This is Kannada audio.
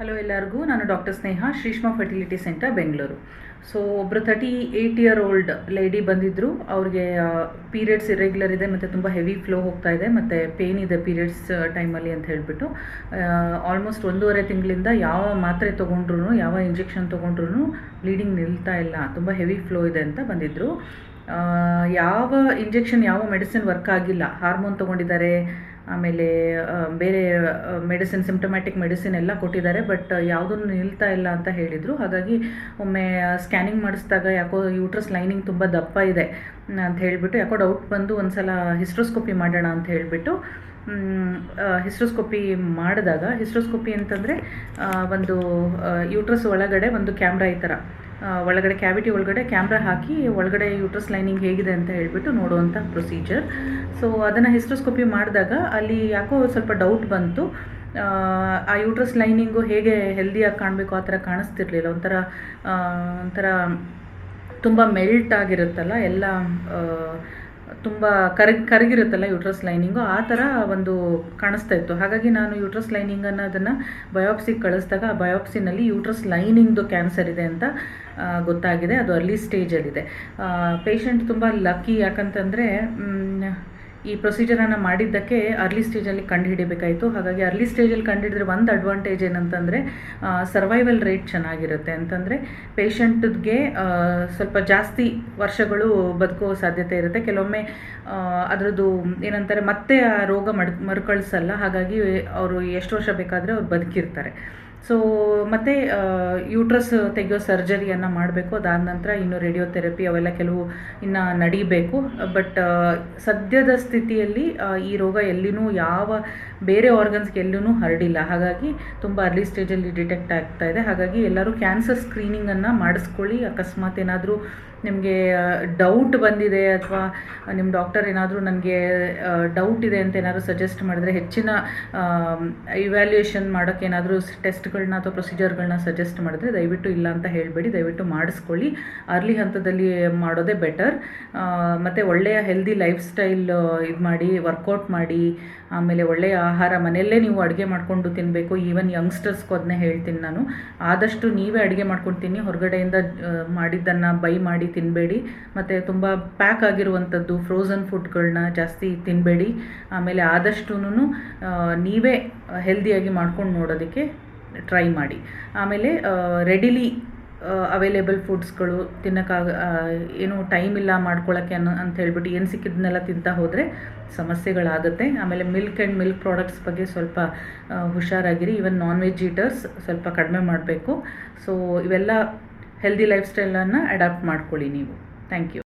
ಹಲೋ ಎಲ್ಲರಿಗೂ, ನಾನು doctor Sneha, Shreeshma fertility centre Bengaluru. So ಒಬ್ಬರು 38-year-old ಲೇಡಿ ಬಂದಿದ್ದರು. ಅವ್ರಿಗೆ ಪೀರಿಯಡ್ಸ್ ಇರೆಗ್ಯುಲರ್ ಇದೆ ಮತ್ತು ತುಂಬ ಹೆವಿ ಫ್ಲೋ ಹೋಗ್ತಾ ಇದೆ ಮತ್ತು ಪೇನ್ ಇದೆ ಪೀರಿಯಡ್ಸ್ ಟೈಮಲ್ಲಿ ಅಂತ ಹೇಳಿಬಿಟ್ಟು ಆಲ್ಮೋಸ್ಟ್ 1.5 ತಿಂಗಳಿಂದ ಯಾವ ಮಾತ್ರೆ ತೊಗೊಂಡ್ರು, ಯಾವ ಇಂಜೆಕ್ಷನ್ ತೊಗೊಂಡ್ರು ಬ್ಲೀಡಿಂಗ್ ನಿಲ್ತಾ ಇಲ್ಲ, ತುಂಬ ಹೆವಿ ಫ್ಲೋ ಇದೆ ಅಂತ ಬಂದಿದ್ದರು. ಯಾವ ಇಂಜೆಕ್ಷನ್, ಯಾವ ಮೆಡಿಸಿನ್ ವರ್ಕ್ ಆಗಿಲ್ಲ. ಹಾರ್ಮೋನ್ ತೊಗೊಂಡಿದ್ದಾರೆ, ಆಮೇಲೆ ಬೇರೆ ಮೆಡಿಸಿನ್, ಸಿಂಪ್ಟಮ್ಯಾಟಿಕ್ ಮೆಡಿಸಿನ್ ಎಲ್ಲ ಕೊಟ್ಟಿದ್ದಾರೆ, ಬಟ್ ಯಾವುದನ್ನು ನಿಲ್ತಾ ಇಲ್ಲ ಅಂತ ಹೇಳಿದರು. ಹಾಗಾಗಿ ಒಮ್ಮೆ ಸ್ಕ್ಯಾನಿಂಗ್ ಮಾಡಿಸಿದಾಗ ಯಾಕೋ ಯೂಟ್ರಸ್ ಲೈನಿಂಗ್ ತುಂಬ ದಪ್ಪ ಇದೆ ಅಂತ ಹೇಳಿಬಿಟ್ಟು ಯಾಕೋ ಡೌಟ್ ಬಂದು ಒಂದು ಸಲ ಹಿಸ್ಟ್ರೋಸ್ಕೋಪಿ ಮಾಡೋಣ ಅಂತ ಹೇಳಿಬಿಟ್ಟು ಹಿಸ್ಟ್ರೋಸ್ಕೋಪಿ ಮಾಡಿದಾಗ, ಹಿಸ್ಟ್ರೋಸ್ಕೋಪಿ ಅಂತಂದರೆ ಒಂದು ಯೂಟ್ರಸ್ ಒಳಗಡೆ ಒಂದು ಕ್ಯಾಮ್ರಾ ಈ ಥರ ಒಳಗಡೆ ಕ್ಯಾವಿಟಿ ಒಳಗಡೆ ಕ್ಯಾಮ್ರಾ ಹಾಕಿ ಒಳಗಡೆ ಯೂಟ್ರಸ್ ಲೈನಿಂಗ್ ಹೇಗಿದೆ ಅಂತ ಹೇಳಿಬಿಟ್ಟು ನೋಡುವಂಥ ಪ್ರೊಸೀಜರ್. ಸೊ ಅದನ್ನು ಹಿಸ್ಟ್ರೋಸ್ಕೋಪಿ ಮಾಡಿದಾಗ ಅಲ್ಲಿ ಯಾಕೋ ಸ್ವಲ್ಪ ಡೌಟ್ ಬಂತು. ಆ ಯೂಟ್ರಸ್ ಲೈನಿಂಗು ಹೇಗೆ ಹೆಲ್ದಿಯಾಗಿ ಕಾಣಬೇಕು ಆ ಥರ ಕಾಣಿಸ್ತಿರ್ಲಿಲ್ಲ. ಒಂಥರ ತುಂಬ ಮೆಲ್ಟ್ ಆಗಿರುತ್ತಲ್ಲ, ಎಲ್ಲ ತುಂಬ ಕರಗಿರುತ್ತಲ್ಲ ಯೂಟ್ರಸ್ ಲೈನಿಂಗು, ಆ ಥರ ಒಂದು ಕಾಣಿಸ್ತಾ ಇತ್ತು. ಹಾಗಾಗಿ ನಾನು ಯೂಟ್ರಸ್ ಲೈನಿಂಗನ್ನು ಅದನ್ನು ಬಯೋಪ್ಸಿಗೆ ಕಳಿಸಿದಾಗ ಆ ಬಯೋಪ್ಸಿನಲ್ಲಿ ಯೂಟ್ರಸ್ ಲೈನಿಂಗ್ದು ಕ್ಯಾನ್ಸರ್ ಇದೆ ಅಂತ ಗೊತ್ತಾಗಿದೆ. ಅದು ಅರ್ಲಿ ಸ್ಟೇಜಲ್ಲಿದೆ. ಪೇಷಂಟ್ ತುಂಬ ಲಕ್ಕಿ, ಯಾಕಂತಂದರೆ ಈ ಪ್ರೊಸೀಜರನ್ನು ಮಾಡಿದ್ದಕ್ಕೆ ಅರ್ಲಿ ಸ್ಟೇಜಲ್ಲಿ ಕಂಡುಹಿಡಿಬೇಕಾಯಿತು. ಹಾಗಾಗಿ ಅರ್ಲಿ ಸ್ಟೇಜಲ್ಲಿ ಕಂಡುಹಿಡಿದ್ರೆ ಒಂದು ಅಡ್ವಾಂಟೇಜ್ ಏನಂತಂದರೆ ಸರ್ವೈವಲ್ ರೇಟ್ ಚೆನ್ನಾಗಿರುತ್ತೆ. ಅಂತಂದರೆ ಪೇಷಂಟ್ಗೆ ಸ್ವಲ್ಪ ಜಾಸ್ತಿ ವರ್ಷಗಳು ಬದುಕೋ ಸಾಧ್ಯತೆ ಇರುತ್ತೆ. ಕೆಲವೊಮ್ಮೆ ಅದರದ್ದು ಏನಂತಾರೆ, ಮತ್ತೆ ಆ ರೋಗ ಮರುಕಳಿಸಲ್ಲ. ಹಾಗಾಗಿ ಅವರು ಎಷ್ಟು ವರ್ಷ ಬೇಕಾದರೆ ಅವ್ರು ಬದುಕಿರ್ತಾರೆ. ಸೊ ಮತ್ತು ಯೂಟ್ರಸ್ ತೆಗೆಯೋ ಸರ್ಜರಿಯನ್ನು ಮಾಡಬೇಕು. ಅದಾದ ನಂತರ ಇನ್ನು ರೇಡಿಯೋಥೆರಪಿ ಅವೆಲ್ಲ ಕೆಲವು ಇನ್ನು ನಡೀಬೇಕು. ಬಟ್ ಸದ್ಯದ ಸ್ಥಿತಿಯಲ್ಲಿ ಈ ರೋಗ ಎಲ್ಲಿನೂ ಯಾವ ಬೇರೆ ಆರ್ಗನ್ಸ್ಗೆ ಎಲ್ಲೂ ಹರಡಿಲ್ಲ. ಹಾಗಾಗಿ ತುಂಬ ಅರ್ಲಿ ಸ್ಟೇಜಲ್ಲಿ ಡಿಟೆಕ್ಟ್ ಆಗ್ತಾ ಇದೆ. ಹಾಗಾಗಿ ಎಲ್ಲರೂ ಕ್ಯಾನ್ಸರ್ ಸ್ಕ್ರೀನಿಂಗನ್ನು ಮಾಡಿಸ್ಕೊಳ್ಳಿ. ಅಕಸ್ಮಾತ್ ಏನಾದರೂ ನಿಮಗೆ ಡೌಟ್ ಬಂದಿದೆ ಅಥವಾ ನಿಮ್ಮ ಡಾಕ್ಟರ್ ಏನಾದರೂ ನನಗೆ ಡೌಟ್ ಇದೆ ಅಂತ ಏನಾದರೂ ಸಜೆಸ್ಟ್ ಮಾಡಿದ್ರೆ, ಹೆಚ್ಚಿನ ಇವ್ಯಾಲ್ಯೂಯೇಷನ್ ಮಾಡೋಕ್ಕೆ ಏನಾದರೂ ಟೆಸ್ಟ್ಗಳನ್ನ ಅಥವಾ ಪ್ರೊಸೀಜರ್ಗಳನ್ನ ಸಜೆಸ್ಟ್ ಮಾಡಿದ್ರೆ ದಯವಿಟ್ಟು ಇಲ್ಲ ಅಂತ ಹೇಳಬೇಡಿ, ದಯವಿಟ್ಟು ಮಾಡಿಸ್ಕೊಳ್ಳಿ. ಅರ್ಲಿ ಹಂತದಲ್ಲಿ ಮಾಡೋದೇ ಬೆಟರ್. ಮತ್ತು ಒಳ್ಳೆಯ ಹೆಲ್ದಿ ಲೈಫ್ ಸ್ಟೈಲ್ ಇದು ಮಾಡಿ, ವರ್ಕೌಟ್ ಮಾಡಿ, ಆಮೇಲೆ ಒಳ್ಳೆಯ ಆಹಾರ ಮನೆಯಲ್ಲೇ ನೀವು ಅಡುಗೆ ಮಾಡಿಕೊಂಡು ತಿನ್ನಬೇಕು. ಈವನ್ ಯಂಗ್ಸ್ಟರ್ಸ್ಗೂ ಅದನ್ನೇ ಹೇಳ್ತೀನಿ ನಾನು. ಆದಷ್ಟು ನೀವೇ ಅಡುಗೆ ಮಾಡ್ಕೊಂಡು ತಿನ್ನಿ, ಹೊರಗಡೆಯಿಂದ ಮಾಡಿದ್ದನ್ನು ಬೈ ಮಾಡಿ ತಿನ್ನಬೇಡಿ. ಮತ್ತು ತುಂಬ ಪ್ಯಾಕ್ ಆಗಿರುವಂಥದ್ದು ಫ್ರೋಝನ್ ಫುಡ್ಗಳನ್ನ ಜಾಸ್ತಿ ತಿನ್ನಬೇಡಿ. ಆಮೇಲೆ ಆದಷ್ಟೂ ನೀವೇ ಹೆಲ್ದಿಯಾಗಿ ಮಾಡ್ಕೊಂಡು ನೋಡೋದಕ್ಕೆ ಟ್ರೈ ಮಾಡಿ. ಆಮೇಲೆ ರೆಡಿಲಿ ಅವೈಲೇಬಲ್ ಫುಡ್ಸ್ಗಳು ಏನು ಟೈಮ್ ಇಲ್ಲ ಮಾಡ್ಕೊಳ್ಳೋಕ್ಕೆ ಅಂತ ಹೇಳ್ಬಿಟ್ಟು ಏನು ಸಿಕ್ಕಿದ್ದನ್ನೆಲ್ಲ ತಿಂತಾ ಹೋದರೆ ಸಮಸ್ಯೆಗಳಾಗುತ್ತೆ. ಆಮೇಲೆ ಮಿಲ್ಕ್ ಆ್ಯಂಡ್ ಮಿಲ್ಕ್ ಪ್ರಾಡಕ್ಟ್ಸ್ ಬಗ್ಗೆ ಸ್ವಲ್ಪ ಹುಷಾರಾಗಿರಿ. ಈವನ್ ನಾನ್ ವೆಜ್ ಈಟರ್ಸ್ ಸ್ವಲ್ಪ ಕಡಿಮೆ ಮಾಡಬೇಕು. ಸೊ ಇವೆಲ್ಲ ಹೆಲ್ದಿ ಲೈಫ್ ಸ್ಟೈಲನ್ನು ಅಡಾಪ್ಟ್ ಮಾಡ್ಕೊಳ್ಳಿ ನೀವು. Thank you.